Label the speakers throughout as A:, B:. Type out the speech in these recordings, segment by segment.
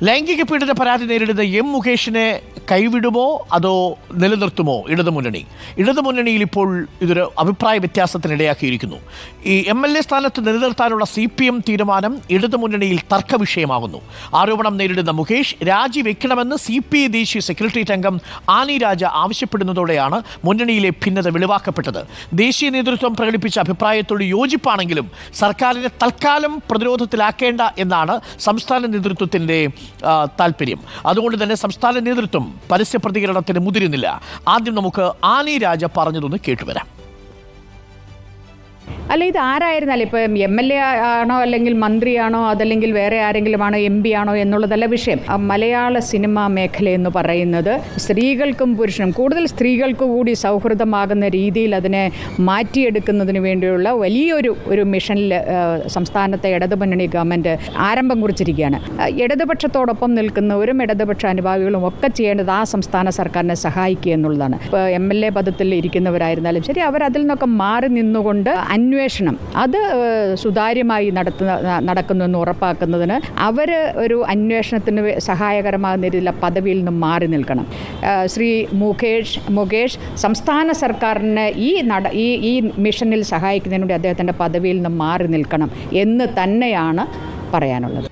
A: ലൈംഗിക പീഡന പരാതി നേരിടുന്ന എം മുകേഷിനെ കൈവിടുമോ അതോ നിലനിർത്തുമോ ഇടതുമുന്നണിയിൽ ഇപ്പോൾ ഇതൊരു അഭിപ്രായ വ്യത്യാസത്തിനിടയാക്കിയിരിക്കുന്നു. ഈ MLA സ്ഥാനത്ത് നിലനിർത്താനുള്ള CPM തീരുമാനം ഇടതുമുന്നണിയിൽ തർക്ക വിഷയമാകുന്നു. ആരോപണം നേരിടുന്ന മുകേഷ് രാജിവെക്കണമെന്ന് CPI ദേശീയ സെക്രട്ടേറിയറ്റ് അംഗം ആനി രാജ ആവശ്യപ്പെടുന്നതോടെയാണ് മുന്നണിയിലെ ഭിന്നത വെളിവാക്കപ്പെട്ടത്. ദേശീയ നേതൃത്വം പ്രകടിപ്പിച്ച അഭിപ്രായത്തോട് യോജിപ്പാണെങ്കിലും സർക്കാരിനെ തൽക്കാലം പ്രതിരോധത്തിലാക്കേണ്ട എന്നാണ് സംസ്ഥാന നേതൃത്വത്തിൻ്റെ താല്പര്യം. അതുകൊണ്ട് തന്നെ സംസ്ഥാന നേതൃത്വം പരസ്യ പ്രതികരണത്തിന് മുതിരുന്നില്ല. ആദ്യം നമുക്ക് ആനി രാജ പറഞ്ഞതൊന്ന് കേട്ടുവരാം.
B: അല്ല, ഇത് ആരായിരുന്നാലും ഇപ്പം MLA ആണോ അല്ലെങ്കിൽ മന്ത്രിയാണോ അതല്ലെങ്കിൽ വേറെ ആരെങ്കിലും ആണോ MP ആണോ എന്നുള്ളതല്ല വിഷയം. മലയാള സിനിമാ മേഖല എന്ന് പറയുന്നത് സ്ത്രീകൾക്കും പുരുഷനും കൂടുതൽ സ്ത്രീകൾക്ക് കൂടി സൗഹൃദമാകുന്ന രീതിയിൽ അതിനെ മാറ്റിയെടുക്കുന്നതിന് വേണ്ടിയുള്ള വലിയൊരു മിഷനിൽ സംസ്ഥാനത്തെ ഇടതുമുന്നണി ഗവൺമെൻറ് ആരംഭം കുറിച്ചിരിക്കുകയാണ്. ഇടതുപക്ഷത്തോടൊപ്പം നിൽക്കുന്നവരും ഇടതുപക്ഷ അനുഭാവികളും ഒക്കെ ചെയ്യേണ്ടത് ആ സംസ്ഥാന സർക്കാരിനെ സഹായിക്കുക എന്നുള്ളതാണ്. ഇപ്പോൾ MLA പദത്തിൽ ഇരിക്കുന്നവരായിരുന്നാലും ശരി, അവരതിൽ നിന്നൊക്കെ മാറി നിന്നുകൊണ്ട് അന്വേഷണം അത് സുതാര്യമായി നടക്കുന്നുവെന്ന് ഉറപ്പാക്കുന്നതിന് അവർ ഒരു അന്വേഷണത്തിന് സഹായകരമാകുന്ന രീതിയിലുള്ള പദവിയിൽ നിന്നും മാറി നിൽക്കണം. ശ്രീ മുകേഷ് സംസ്ഥാന സർക്കാരിനെ ഈ മിഷനിൽ സഹായിക്കുന്നതിന് വേണ്ടി അദ്ദേഹത്തിൻ്റെ പദവിയിൽ നിന്നും മാറി നിൽക്കണം എന്ന് തന്നെയാണ് പറയാനുള്ളത്.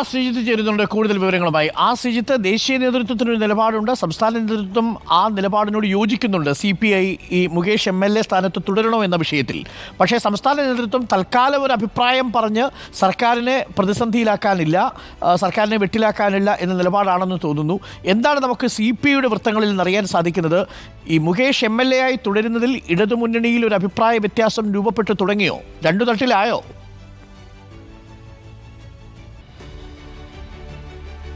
A: ശ്രീജിത്ത് ചേരുന്നുണ്ട് കൂടുതൽ വിവരങ്ങളുമായി. ശ്രീജിത്ത്, ദേശീയ നേതൃത്വത്തിനൊരു നിലപാടുണ്ട്, സംസ്ഥാന നേതൃത്വം ആ നിലപാടിനോട് യോജിക്കുന്നുണ്ട്. CPI ഈ മുകേഷ് MLA സ്ഥാനത്ത് തുടരണോ എന്ന വിഷയത്തിൽ. പക്ഷേ സംസ്ഥാന നേതൃത്വം തൽക്കാലം ഒരു അഭിപ്രായം പറഞ്ഞ് സർക്കാരിനെ പ്രതിസന്ധിയിലാക്കാനില്ല, സർക്കാരിനെ വെട്ടിലാക്കാനില്ല എന്ന നിലപാടാണെന്ന് തോന്നുന്നു. എന്താണ് നമുക്ക് CPIയുടെ വൃത്തങ്ങളിൽ നിന്നറിയാൻ സാധിക്കുന്നത്? ഈ മുകേഷ് MLA ആയി തുടരുന്നതിൽ ഇടതുമുന്നണിയിൽ ഒരു അഭിപ്രായ വ്യത്യാസം രൂപപ്പെട്ടു തുടങ്ങിയോ? രണ്ടു തട്ടിലായോ?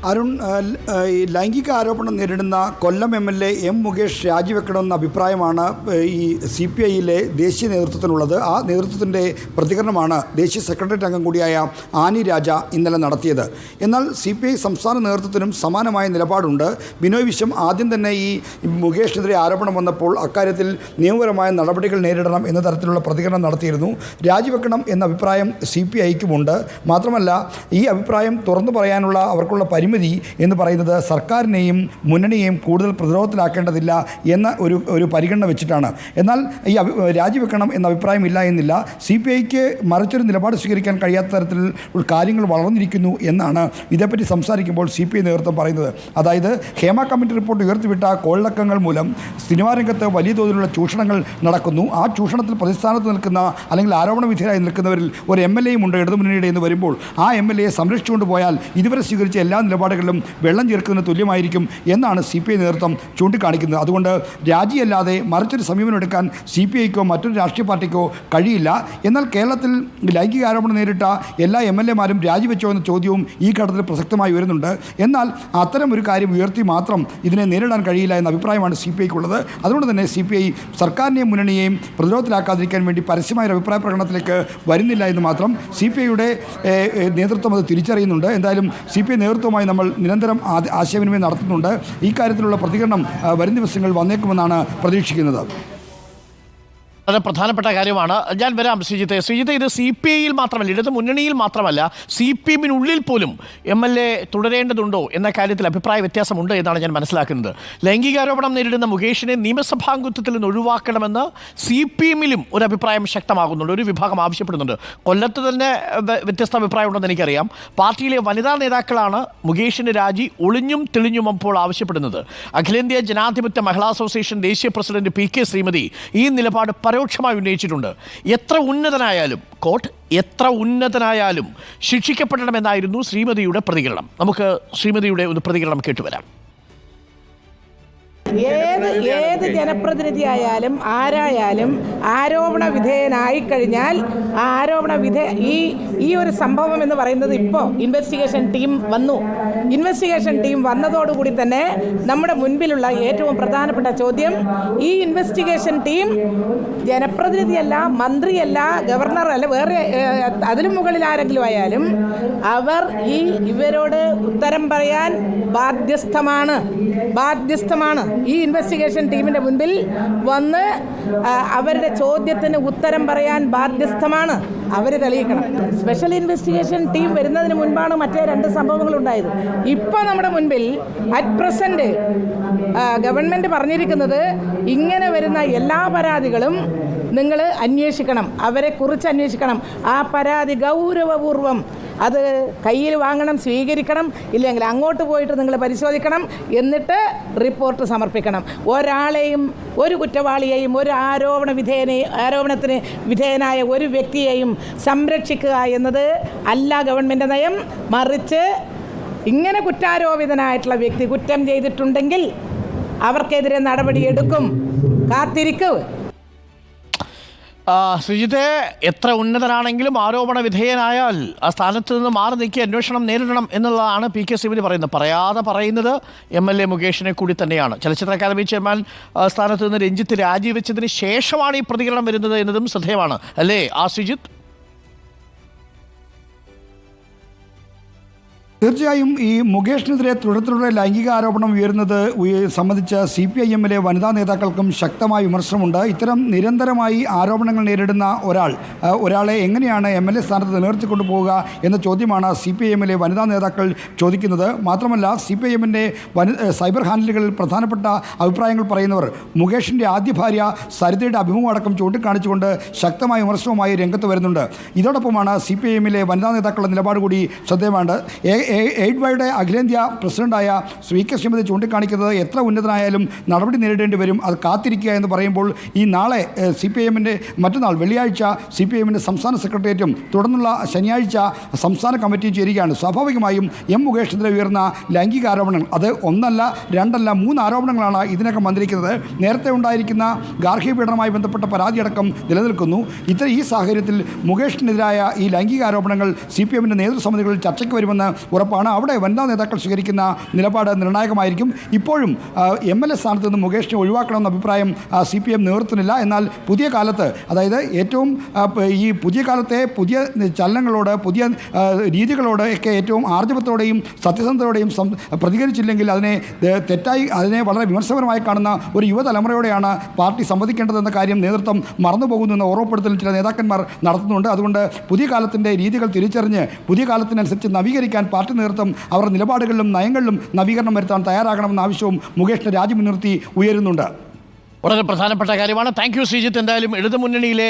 C: അരുൺ, ഈ ലൈംഗിക ആരോപണം നേരിടുന്ന കൊല്ലം MLA M മുകേഷ് രാജിവെക്കണമെന്ന അഭിപ്രായമാണ് ഈ CPIയിലെ ദേശീയ നേതൃത്വത്തിനുള്ളത്. ആ നേതൃത്വത്തിൻ്റെ പ്രതികരണമാണ് ദേശീയ സെക്രട്ടേറിയറ്റ് അംഗം കൂടിയായ ആനി രാജ ഇന്നലെ നടത്തിയത്. എന്നാൽ CPI സംസ്ഥാന നേതൃത്വത്തിനും സമാനമായ നിലപാടുണ്ട്. ബിനോയ് വിശ്വം ആദ്യം തന്നെ ഈ മുകേഷിനെതിരെ ആരോപണം വന്നപ്പോൾ അക്കാര്യത്തിൽ നിയമപരമായ നടപടികൾ നേരിടണം എന്ന തരത്തിലുള്ള പ്രതികരണം നടത്തിയിരുന്നു. രാജിവെക്കണം എന്ന അഭിപ്രായം CPIക്കുമുണ്ട്. മാത്രമല്ല, ഈ അഭിപ്രായം തുറന്നു പറയാനുള്ള അവർക്കുള്ള പരിമിതി എന്ന് പറയുന്നത് സർക്കാരിനെയും മുന്നണിയെയും കൂടുതൽ പ്രതിരോധത്തിലാക്കേണ്ടതില്ല എന്ന ഒരു പരിഗണന വെച്ചിട്ടാണ്. എന്നാൽ ഈ രാജിവെക്കണം എന്ന അഭിപ്രായം ഇല്ല എന്നില്ല. CPIക്ക് മറിച്ചൊരു നിലപാട് സ്വീകരിക്കാൻ കഴിയാത്ത തരത്തിൽ കാര്യങ്ങൾ വളർന്നിരിക്കുന്നു എന്നാണ് ഇതേപ്പറ്റി സംസാരിക്കുമ്പോൾ CPI നേതൃത്വം പറയുന്നത്. അതായത് ഹേമ കമ്മിറ്റി റിപ്പോർട്ട് ഉയർത്തിവിട്ട കോളിളക്കങ്ങൾ മൂലം സിനിമാ രംഗത്ത് വലിയ തോതിലുള്ള ചൂഷണങ്ങൾ നടക്കുന്നു. ആ ചൂഷണത്തിൽ പ്രതിസ്ഥാനത്ത് നിൽക്കുന്ന അല്ലെങ്കിൽ ആരോപണ വിധേയരായി നിൽക്കുന്നവരിൽ ഒരു MLA ഉണ്ട് ഇടതുമുന്നണിയുടെ എന്ന് വരുമ്പോൾ ആ MLA സംരക്ഷിച്ചുകൊണ്ട് പോയാൽ ഇതുവരെ സ്വീകരിച്ച എല്ലാ നിലപാടുകളിലും വെള്ളം ചേർക്കുന്നതിന് തുല്യമായിരിക്കും എന്നാണ് CPI നേതൃത്വം ചൂണ്ടിക്കാണിക്കുന്നത്. അതുകൊണ്ട് രാജിയല്ലാതെ മറിച്ചൊരു സമീപനം എടുക്കാൻ CPIക്കോ മറ്റൊരു രാഷ്ട്രീയ പാർട്ടിക്കോ കഴിയില്ല. എന്നാൽ കേരളത്തിൽ ലൈംഗിക ആരോപണം നേരിട്ട എല്ലാ MLAമാരും രാജിവെച്ചോ എന്ന ചോദ്യവും ഈ ഘട്ടത്തിൽ പ്രസക്തമായി വരുന്നുണ്ട്. എന്നാൽ അത്തരം ഒരു കാര്യം ഉയർത്തി മാത്രം ഇതിനെ നേരിടാൻ കഴിയില്ല എന്ന അഭിപ്രായമാണ് CPIക്കുള്ളത്. അതുകൊണ്ട് തന്നെ CPI സർക്കാരിനെയും മുന്നണിയെയും പ്രതിരോധത്തിലാക്കാതിരിക്കാൻ വേണ്ടി പരസ്യമായ ഒരു അഭിപ്രായ പ്രകടനത്തിലേക്ക് വരുന്നില്ല എന്ന് മാത്രം CPIയുടെ നേതൃത്വം അത് തിരിച്ചറിയുന്നുണ്ട്. എന്തായാലും CPI നേതൃത്വമായി നമ്മൾ നിരന്തരം ആശയവിനിമയം നടത്തുന്നുണ്ട്. ഈ കാര്യത്തിലുള്ള പ്രതികരണം വരും ദിവസങ്ങൾ വന്നേക്കുമെന്നാണ് പ്രതീക്ഷിക്കുന്നത്.
A: വളരെ പ്രധാനപ്പെട്ട കാര്യമാണ്. ഞാൻ വരാം ശ്രീജിത്ത്, ഇത് CPIയിൽ മാത്രമല്ല, ഇടത് മുന്നണിയിൽ മാത്രമല്ല, CPMനുള്ളിൽ പോലും MLA തുടരേണ്ടതുണ്ടോ എന്ന കാര്യത്തിൽ അഭിപ്രായ വ്യത്യാസമുണ്ട് എന്നാണ് ഞാൻ മനസ്സിലാക്കുന്നത്. ലൈംഗികാരോപണം നേരിടുന്ന മുകേഷിനെ നിയമസഭാംഗത്വത്തിൽ നിന്ന് ഒഴിവാക്കണമെന്ന് CPMലും ഒരു അഭിപ്രായം ശക്തമാകുന്നുണ്ട്. ഒരു വിഭാഗം ആവശ്യപ്പെടുന്നുണ്ട്. കൊല്ലത്ത് തന്നെ വ്യത്യസ്ത അഭിപ്രായം ഉണ്ടെന്ന് എനിക്കറിയാം. പാർട്ടിയിലെ വനിതാ നേതാക്കളാണ് മുകേഷിൻ്റെ രാജി ഒളിഞ്ഞും തെളിഞ്ഞും അപ്പോൾ ആവശ്യപ്പെടുന്നത്. അഖിലേന്ത്യാ ജനാധിപത്യ മഹിളാ അസോസിയേഷൻ ദേശീയ പ്രസിഡന്റ് PK ശ്രീമതി ഈ നിലപാട് പരോക്ഷമായി ഉന്നയിച്ചിട്ടുണ്ട്. എത്ര ഉന്നതനായാലും ശിക്ഷിക്കപ്പെടണമെന്നായിരുന്നു ശ്രീമതിയുടെ പ്രതികരണം. നമുക്ക് ശ്രീമതിയുടെ ഒരു പ്രതികരണം കേട്ടുവരാം.
D: ഏത് ജനപ്രതിനിധിയായാലും ആരായാലും ആരോപണ വിധേയനായി കഴിഞ്ഞാൽ ഈ ഒരു സംഭവം എന്ന് പറയുന്നത് ഇപ്പോൾ ഇൻവെസ്റ്റിഗേഷൻ ടീം വന്നതോടുകൂടി തന്നെ നമ്മുടെ മുൻപിലുള്ള ഏറ്റവും പ്രധാനപ്പെട്ട ചോദ്യം, ഈ ഇൻവെസ്റ്റിഗേഷൻ ടീം ജനപ്രതിനിധിയല്ല, മന്ത്രിയല്ല, ഗവർണറല്ല, വേറെ അതിലും മുകളിൽ ആരെങ്കിലും ആയാലും അവർ ഇവരോട് ഉത്തരം പറയാൻ ബാധ്യസ്ഥമാണ്. ഈ ഇൻവെസ്റ്റിഗേഷൻ ടീമിൻ്റെ മുൻപിൽ വന്ന് അവരുടെ ചോദ്യത്തിന് ഉത്തരം പറയാൻ ബാധ്യസ്ഥമാണ്. അവർ തെളിയിക്കണം. സ്പെഷ്യൽ ഇൻവെസ്റ്റിഗേഷൻ ടീം വരുന്നതിന് മുൻപാണ് മറ്റേ 2 സംഭവങ്ങൾ ഉണ്ടായത്. ഇപ്പോൾ നമ്മുടെ മുൻപിൽ അറ്റ് പ്രസൻറ്റ് ഗവൺമെൻറ് പറഞ്ഞിരിക്കുന്നത് ഇങ്ങനെ വരുന്ന എല്ലാ പരാതികളും നിങ്ങൾ അന്വേഷിക്കണം, അവരെക്കുറിച്ച് അന്വേഷിക്കണം. ആ പരാതി ഗൗരവപൂർവ്വം അത് കയ്യിൽ വാങ്ങണം, സ്വീകരിക്കണം. ഇല്ലെങ്കിൽ അങ്ങോട്ട് പോയിട്ട് നിങ്ങൾ പരിശോധിക്കണം, എന്നിട്ട് സമർപ്പിക്കണം. ഒരാളെയും, ഒരു കുറ്റവാളിയെയും, ഒരു ആരോപണത്തിന് വിധേയനായ ഒരു വ്യക്തിയെയും സംരക്ഷിക്കുക എന്നത് അല്ല ഗവൺമെൻറ് നയം. മറിച്ച് ഇങ്ങനെ കുറ്റാരോപിതനായിട്ടുള്ള വ്യക്തി കുറ്റം ചെയ്തിട്ടുണ്ടെങ്കിൽ അവർക്കെതിരെ നടപടിയെടുക്കും. കാത്തിരിക്കൂ.
A: ശ്രീജിത്തെ, എത്ര ഉന്നതനാണെങ്കിലും ആരോപണ വിധേയനായാൽ ആ സ്ഥാനത്ത് നിന്ന് മാറി നീക്കി അന്വേഷണം നേരിടണം എന്നുള്ളതാണ് PK സിബിന് പറയുന്നത്. പറയാതെ പറയുന്നത് MLA മുകേഷിനെ കൂടി തന്നെയാണ്. ചലച്ചിത്ര അക്കാദമി ചെയർമാൻ സ്ഥാനത്ത് നിന്ന് രഞ്ജിത്ത് രാജിവെച്ചതിന് ശേഷമാണ് ഈ പ്രതികരണം വരുന്നത് എന്നതും ശ്രദ്ധേയമാണ്, അല്ലേ ശ്രീജിത്ത്?
C: തീർച്ചയായും ഈ മുകേഷിനെതിരെ തുടരെ ലൈംഗിക ആരോപണം ഉയരുന്നത് സംബന്ധിച്ച് CPIM-ലെ വനിതാ നേതാക്കൾക്കും ശക്തമായ വിമർശനമുണ്ട്. ഇത്തരം നിരന്തരമായി ആരോപണങ്ങൾ നേരിടുന്ന ഒരാളെ എങ്ങനെയാണ് MLA സ്ഥാനത്ത് നിലനിർത്തിക്കൊണ്ടു പോവുക എന്ന ചോദ്യമാണ് CPIM-ലെ വനിതാ നേതാക്കൾ ചോദിക്കുന്നത്. മാത്രമല്ല CPIM-ൻ്റെ സൈബർ ഹാൻഡിലുകളിൽ പ്രധാനപ്പെട്ട അഭിപ്രായങ്ങൾ പറയുന്നവർ മുകേഷിൻ്റെ ആദ്യ ഭാര്യ സരിതയുടെ അഭിമുഖം അടക്കം ചൂണ്ടിക്കാണിച്ചുകൊണ്ട് ശക്തമായ വിമർശനവുമായി രംഗത്ത് വരുന്നുണ്ട്. ഇതോടൊപ്പമാണ് CPIM-ലെ വനിതാ നേതാക്കളുടെ നിലപാട് കൂടി ശ്രദ്ധേയമാണ്. എയ്ഡ്വൈയുടെ അഖിലേന്ത്യാ പ്രസിഡന്റായ ശ്രീകൃഷ്ണ ശ്രീമതി ചൂണ്ടിക്കാണിക്കുന്നത് എത്ര ഉന്നതനായാലും നടപടി നേരിടേണ്ടി വരും, അത് കാത്തിരിക്കുക എന്ന് പറയുമ്പോൾ ഈ നാളെ CPIM-ൻ്റെ മറ്റന്നാൾ വെള്ളിയാഴ്ച CPIM-ൻ്റെ സംസ്ഥാന സെക്രട്ടേറിയറ്റും തുടർന്നുള്ള ശനിയാഴ്ച സംസ്ഥാന കമ്മിറ്റിയും ചേരുകയാണ്. സ്വാഭാവികമായും മുകേഷിനെതിരെ ഉയർന്ന ലൈംഗിക ആരോപണങ്ങൾ അത് 1 അല്ല 2 അല്ല 3 ആരോപണങ്ങളാണ് ഇതിനകം വന്നിരിക്കുന്നത്. നേരത്തെ ഉണ്ടായിരിക്കുന്ന ഗാർഹിക പീഡനവുമായി ബന്ധപ്പെട്ട പരാതിയടക്കം നിലനിൽക്കുന്നു. ഈ സാഹചര്യത്തിൽ മുകേഷിനെതിരായ ഈ ലൈംഗിക ആരോപണങ്ങൾ CPIM-ൻ്റെ നേതൃസമിതികളിൽ ചർച്ചയ്ക്ക് വരുമെന്ന് ഉറപ്പാണ്. അവിടെ വനിതാ നേതാക്കൾ സ്വീകരിക്കുന്ന നിലപാട് നിർണായകമായിരിക്കും. ഇപ്പോഴും MLA സ്ഥാനത്ത് നിന്ന് മുകേഷിനെ ഒഴിവാക്കണമെന്ന അഭിപ്രായം CPIM നേതൃത്വത്തിനില്ല. എന്നാൽ പുതിയ കാലത്ത്, അതായത് ഏറ്റവും ഈ പുതിയ കാലത്തെ പുതിയ ചലനങ്ങളോട്, പുതിയ രീതികളോട് ഒക്കെ ഏറ്റവും ആർജവത്തോടെയും സത്യസന്ധതയോടെയും പ്രതികരിച്ചില്ലെങ്കിൽ അതിനെ വളരെ വിമർശനപരമായി കാണുന്ന ഒരു യുവതലമുറയോടെയാണ് പാർട്ടി സംവദിക്കേണ്ടതെന്ന കാര്യം നേതൃത്വം മറന്നുപോകുന്നുവെന്ന ഓർമ്മപ്പെടുത്തൽ ചില നേതാക്കന്മാർ നടത്തുന്നുണ്ട്. അതുകൊണ്ട് പുതിയ കാലത്തിൻ്റെ രീതികൾ തിരിച്ചറിഞ്ഞ് പുതിയ കാലത്തിനനുസരിച്ച് നവീകരിക്കാൻ പാർട്ടി നേതൃത്വം അവരുടെ നിലപാടുകളിലും നയങ്ങളിലും നവീകരണം വരുത്താൻ തയ്യാറാകണമെന്ന ആവശ്യവും മുകേഷിനെ രാജി മുൻനിർത്തി ഉയരുന്നുണ്ട്.
A: വളരെ പ്രധാനപ്പെട്ട കാര്യമാണ്. Thank you Sreejith. എന്തായാലും ഇടതുമുന്നണിയിലെ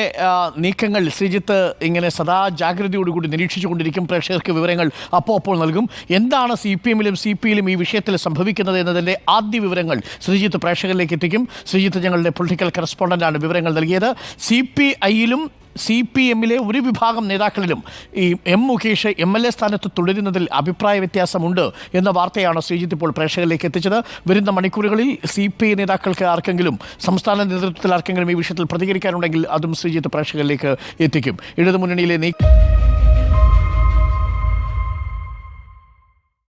A: നീക്കങ്ങൾ ശ്രീജിത്ത് ഇങ്ങനെ സദാ ജാഗ്രതയോടുകൂടി നിരീക്ഷിച്ചുകൊണ്ടിരിക്കും. പ്രേക്ഷകർക്ക് വിവരങ്ങൾ അപ്പോൾ നൽകും. എന്താണ് CPM-ലും CPയിലും ഈ വിഷയത്തിൽ സംഭവിക്കുന്നത് എന്നതിൻ്റെ ആദ്യ വിവരങ്ങൾ ശ്രീജിത്ത് പ്രേക്ഷകരിലേക്ക് എത്തിക്കും. ശ്രീജിത്ത് ഞങ്ങളുടെ പൊളിറ്റിക്കൽ കറസ്പോണ്ടൻ്റാണ് വിവരങ്ങൾ നൽകിയത്. CPIയിലും CPM-ലെ ഒരു വിഭാഗം നേതാക്കളിലും ഈ മുകേഷ് MLA സ്ഥാനത്ത് തുടരുന്നതിൽ അഭിപ്രായ വ്യത്യാസമുണ്ട് എന്ന വാർത്തയാണ് ശ്രീജിത്ത് ഇപ്പോൾ പ്രേക്ഷകരിലേക്ക് എത്തിച്ചത്. വരുന്ന മണിക്കൂറുകളിൽ CPI നേതാക്കൾക്ക് ആർക്കെങ്കിലും, സംസ്ഥാന നേതൃത്വത്തിൽ ആർക്കെങ്കിലും ഈ വിഷയത്തിൽ പ്രതികരിക്കാനുണ്ടെങ്കിൽ അതും ശ്രീജിത്ത് പ്രേക്ഷകരിലേക്ക് എത്തിക്കും. ഇടതുമുന്നണിയിലെ